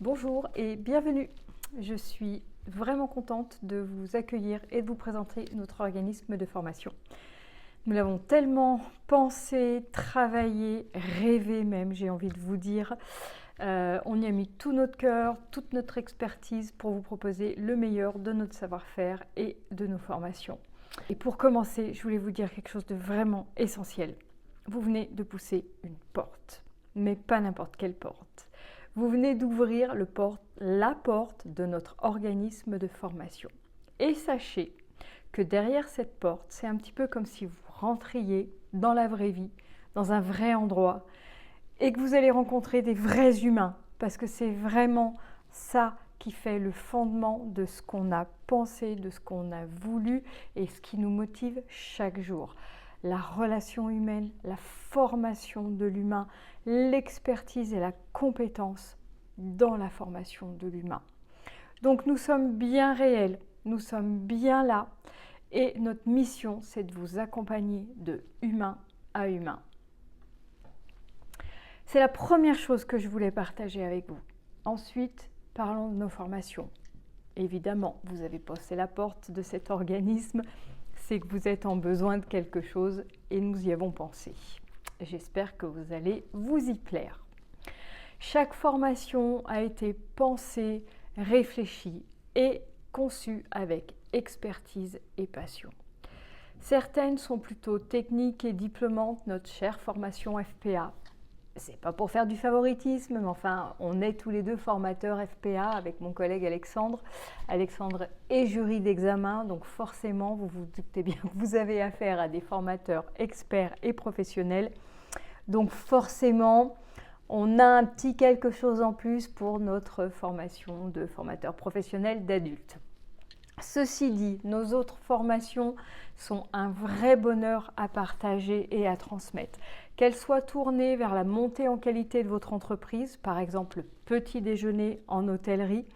Bonjour et bienvenue. Je suis vraiment contente de vous accueillir et de vous présenter notre organisme de formation. Nous l'avons tellement pensé, travaillé, rêvé même, j'ai envie de vous dire. On y a mis tout notre cœur, toute notre expertise pour vous proposer le meilleur de notre savoir-faire et de nos formations. Et pour commencer, je voulais vous dire quelque chose de vraiment essentiel. Vous venez de pousser une porte, mais pas n'importe quelle porte. Vous venez d'ouvrir la porte de notre organisme de formation. Et sachez que derrière cette porte, c'est un petit peu comme si vous rentriez dans la vraie vie, dans un vrai endroit, et que vous allez rencontrer des vrais humains, parce que c'est vraiment ça qui fait le fondement de ce qu'on a pensé, de ce qu'on a voulu et ce qui nous motive chaque jour. La relation humaine, la formation de l'humain, l'expertise et la compétence dans la formation de l'humain. Donc nous sommes bien réels, nous sommes bien là et notre mission c'est de vous accompagner de humain à humain. C'est la première chose que je voulais partager avec vous. Ensuite, parlons de nos formations. Évidemment, vous avez posé la porte de cet organisme, c'est que vous êtes en besoin de quelque chose et nous y avons pensé. J'espère que vous allez vous y plaire. Chaque formation a été pensée, réfléchie et conçue avec expertise et passion. Certaines sont plutôt techniques et diplômantes, notre chère formation FPA. C'est pas pour faire du favoritisme, mais enfin, on est tous les deux formateurs FPA avec mon collègue Alexandre. Alexandre est jury d'examen, donc forcément, vous vous doutez bien que vous avez affaire à des formateurs experts et professionnels. Donc forcément, on a un petit quelque chose en plus pour notre formation de formateur professionnel d'adultes. Ceci dit, nos autres formations sont un vrai bonheur à partager et à transmettre. Qu'elles soient tournées vers la montée en qualité de votre entreprise, par exemple le petit déjeuner en hôtellerie,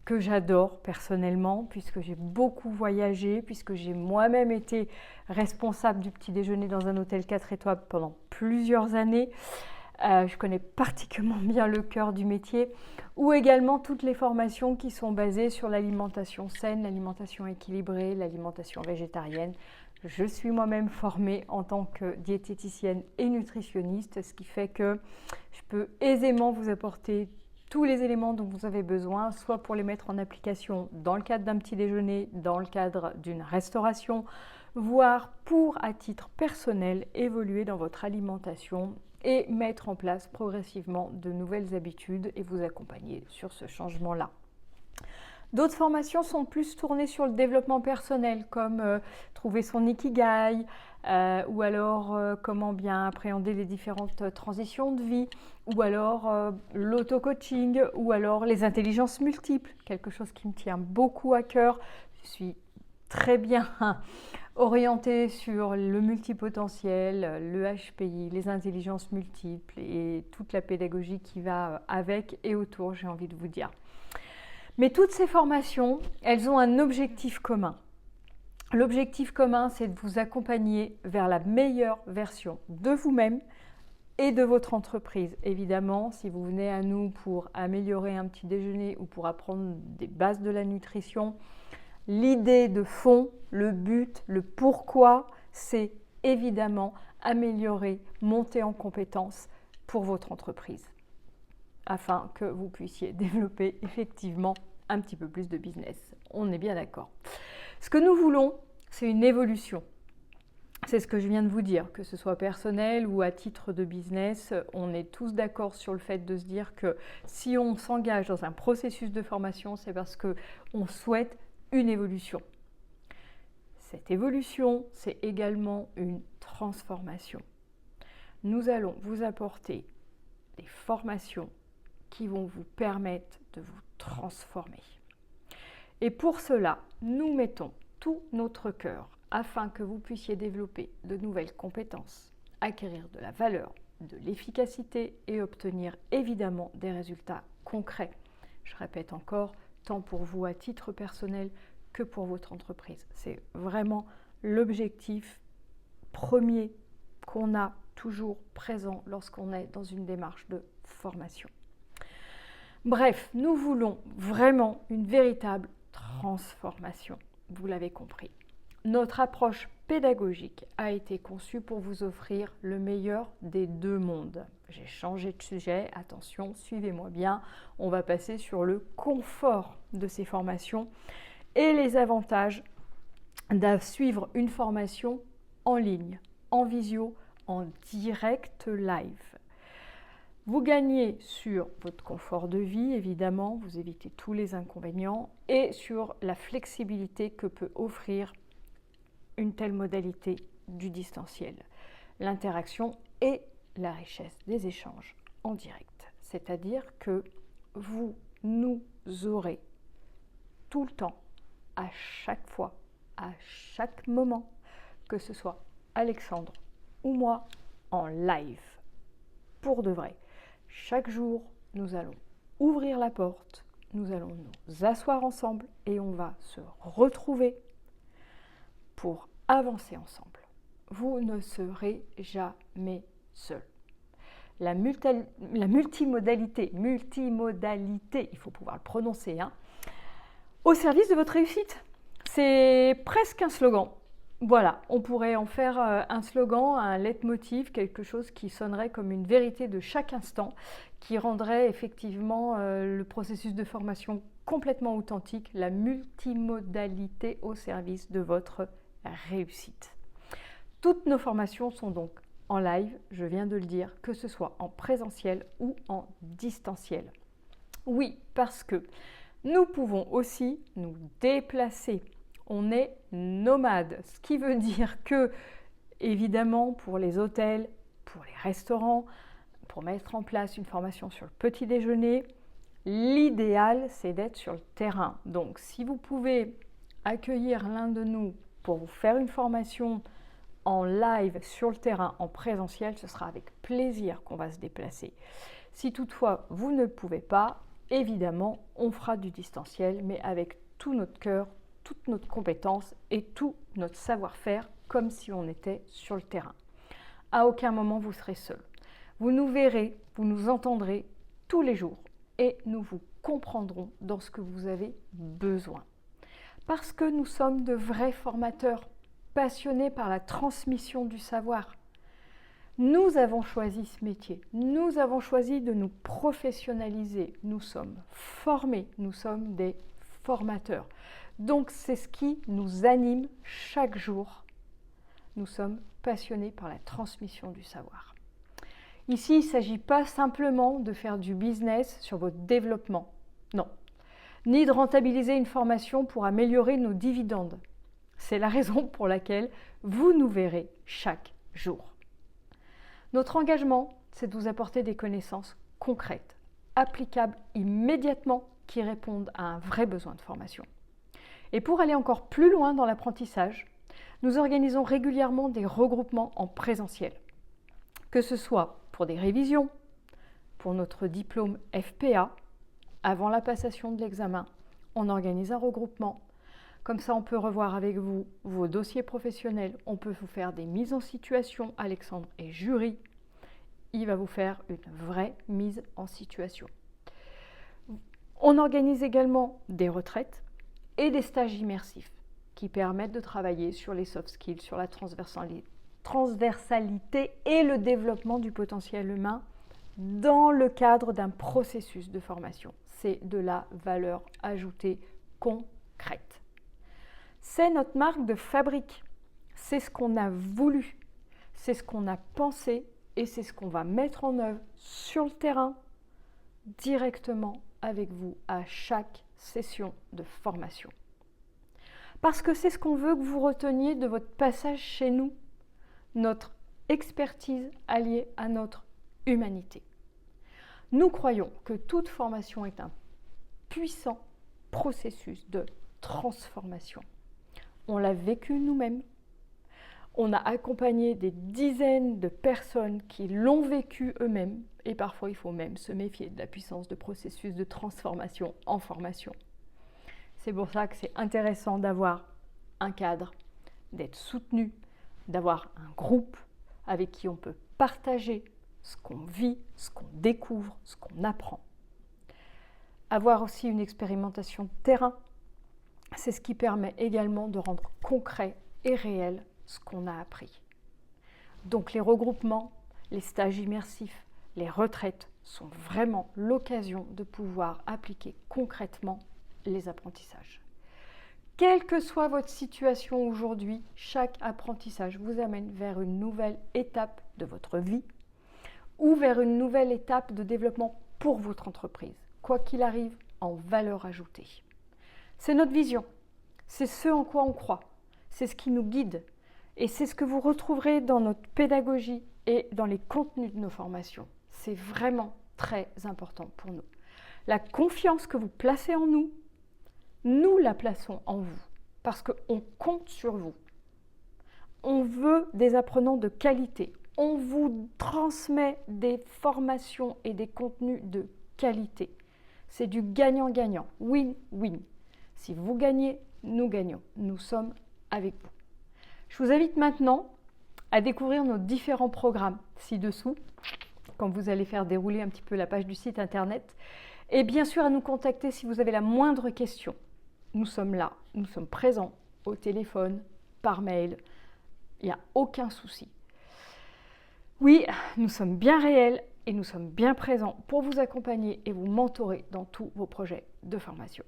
que j'adore personnellement, puisque j'ai beaucoup voyagé, puisque j'ai moi-même été responsable du petit déjeuner dans un hôtel 4 étoiles pendant plusieurs années. Je connais particulièrement bien le cœur du métier, ou également toutes les formations qui sont basées sur l'alimentation saine, l'alimentation équilibrée, l'alimentation végétarienne. Je suis moi-même formée en tant que diététicienne et nutritionniste, ce qui fait que je peux aisément vous apporter tous les éléments dont vous avez besoin, soit pour les mettre en application dans le cadre d'un petit déjeuner, dans le cadre d'une restauration, voire pour, à titre personnel, évoluer dans votre alimentation et mettre en place progressivement de nouvelles habitudes et vous accompagner sur ce changement-là. D'autres formations sont plus tournées sur le développement personnel, comme trouver son ikigai, ou alors comment bien appréhender les différentes transitions de vie, ou alors l'auto-coaching, ou alors les intelligences multiples, quelque chose qui me tient beaucoup à cœur. Je suis très bien orientée sur le multipotentiel, le HPI, les intelligences multiples et toute la pédagogie qui va avec et autour, j'ai envie de vous dire. Mais toutes ces formations, elles ont un objectif commun. L'objectif commun, c'est de vous accompagner vers la meilleure version de vous-même et de votre entreprise. Évidemment, si vous venez à nous pour améliorer un petit déjeuner ou pour apprendre des bases de la nutrition, l'idée de fond, le but, le pourquoi, c'est évidemment améliorer, monter en compétences pour votre entreprise, afin que vous puissiez développer effectivement un petit peu plus de business. On est bien d'accord. Ce que nous voulons, c'est une évolution. C'est ce que je viens de vous dire, que ce soit personnel ou à titre de business, on est tous d'accord sur le fait de se dire que si on s'engage dans un processus de formation, c'est parce qu'on souhaite une évolution. Cette évolution, c'est également une transformation. Nous allons vous apporter des formations qui vont vous permettre de vous transformer. Et pour cela, nous mettons tout notre cœur afin que vous puissiez développer de nouvelles compétences, acquérir de la valeur, de l'efficacité et obtenir évidemment des résultats concrets. Je répète encore, tant pour vous à titre personnel que pour votre entreprise. C'est vraiment l'objectif premier qu'on a toujours présent lorsqu'on est dans une démarche de formation. Bref, nous voulons vraiment une véritable transformation, vous l'avez compris. Notre approche pédagogique a été conçue pour vous offrir le meilleur des deux mondes. J'ai changé de sujet, attention, suivez-moi bien, on va passer sur le confort de ces formations et les avantages de suivre une formation en ligne, en visio, en direct live. Vous gagnez sur votre confort de vie, évidemment, vous évitez tous les inconvénients et sur la flexibilité que peut offrir une telle modalité du distanciel, l'interaction et la richesse des échanges en direct. C'est-à-dire que vous nous aurez tout le temps, à chaque fois, à chaque moment, que ce soit Alexandre ou moi, en live, pour de vrai. Chaque jour, nous allons ouvrir la porte, nous allons nous asseoir ensemble et on va se retrouver pour avancer ensemble. Vous ne serez jamais seul. La multimodalité, il faut pouvoir le prononcer, au service de votre réussite. C'est presque un slogan. Voilà, on pourrait en faire un slogan, un leitmotiv, quelque chose qui sonnerait comme une vérité de chaque instant, qui rendrait effectivement le processus de formation complètement authentique, la multimodalité au service de votre réussite. Toutes nos formations sont donc en live, je viens de le dire, que ce soit en présentiel ou en distanciel. Oui, parce que nous pouvons aussi nous déplacer. On est nomade, ce qui veut dire que, évidemment, pour les hôtels, pour les restaurants, pour mettre en place une formation sur le petit déjeuner, l'idéal, c'est d'être sur le terrain. Donc, si vous pouvez accueillir l'un de nous pour vous faire une formation en live sur le terrain, en présentiel, ce sera avec plaisir qu'on va se déplacer. Si toutefois, vous ne pouvez pas, évidemment, on fera du distanciel, mais avec tout notre cœur, toute notre compétence et tout notre savoir-faire comme si on était sur le terrain. À aucun moment vous serez seul. Vous nous verrez, vous nous entendrez tous les jours et nous vous comprendrons dans ce que vous avez besoin. Parce que nous sommes de vrais formateurs, passionnés par la transmission du savoir. Nous avons choisi ce métier, nous avons choisi de nous professionnaliser, nous sommes formés, nous sommes des formateurs. Donc c'est ce qui nous anime chaque jour. Nous sommes passionnés par la transmission du savoir. Ici, il ne s'agit pas simplement de faire du business sur votre développement, non, ni de rentabiliser une formation pour améliorer nos dividendes. C'est la raison pour laquelle vous nous verrez chaque jour. Notre engagement, c'est de vous apporter des connaissances concrètes, applicables immédiatement, qui répondent à un vrai besoin de formation. Et pour aller encore plus loin dans l'apprentissage, nous organisons régulièrement des regroupements en présentiel, que ce soit pour des révisions, pour notre diplôme FPA, avant la passation de l'examen, on organise un regroupement. Comme ça, on peut revoir avec vous vos dossiers professionnels, on peut vous faire des mises en situation, Alexandre est jury, il va vous faire une vraie mise en situation. On organise également des retraites et des stages immersifs qui permettent de travailler sur les soft skills, sur la transversalité et le développement du potentiel humain dans le cadre d'un processus de formation. C'est de la valeur ajoutée concrète. C'est notre marque de fabrique. C'est ce qu'on a voulu, c'est ce qu'on a pensé et c'est ce qu'on va mettre en œuvre sur le terrain directement avec vous à chaque session de formation. Parce que c'est ce qu'on veut que vous reteniez de votre passage chez nous, notre expertise alliée à notre humanité. Nous croyons que toute formation est un puissant processus de transformation. On l'a vécu nous-mêmes. On a accompagné des dizaines de personnes qui l'ont vécu eux-mêmes et parfois il faut même se méfier de la puissance de processus de transformation en formation. C'est pour ça que c'est intéressant d'avoir un cadre, d'être soutenu, d'avoir un groupe avec qui on peut partager ce qu'on vit, ce qu'on découvre, ce qu'on apprend. avoir aussi une expérimentation terrain. C'est ce qui permet également de rendre concret et réel ce qu'on a appris. Donc les regroupements, les stages immersifs, les retraites sont vraiment l'occasion de pouvoir appliquer concrètement les apprentissages. Quelle que soit votre situation aujourd'hui, chaque apprentissage vous amène vers une nouvelle étape de votre vie ou vers une nouvelle étape de développement pour votre entreprise, quoi qu'il arrive, en valeur ajoutée. C'est notre vision, c'est ce en quoi on croit, c'est ce qui nous guide et c'est ce que vous retrouverez dans notre pédagogie et dans les contenus de nos formations. C'est vraiment très important pour nous. La confiance que vous placez en nous, nous la plaçons en vous parce qu'on compte sur vous. On veut des apprenants de qualité. On vous transmet des formations et des contenus de qualité. C'est du gagnant-gagnant, win-win. Si vous gagnez, nous gagnons. Nous sommes avec vous. Je vous invite maintenant à découvrir nos différents programmes ci-dessous, quand vous allez faire dérouler un petit peu la page du site internet. Et bien sûr à nous contacter si vous avez la moindre question. Nous sommes là, nous sommes présents au téléphone, par mail. Il n'y a aucun souci. Oui, nous sommes bien réels et nous sommes bien présents pour vous accompagner et vous mentorer dans tous vos projets de formation.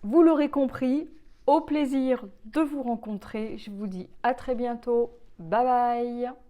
Vous l'aurez compris, au plaisir de vous rencontrer. Je vous dis à très bientôt. Bye bye.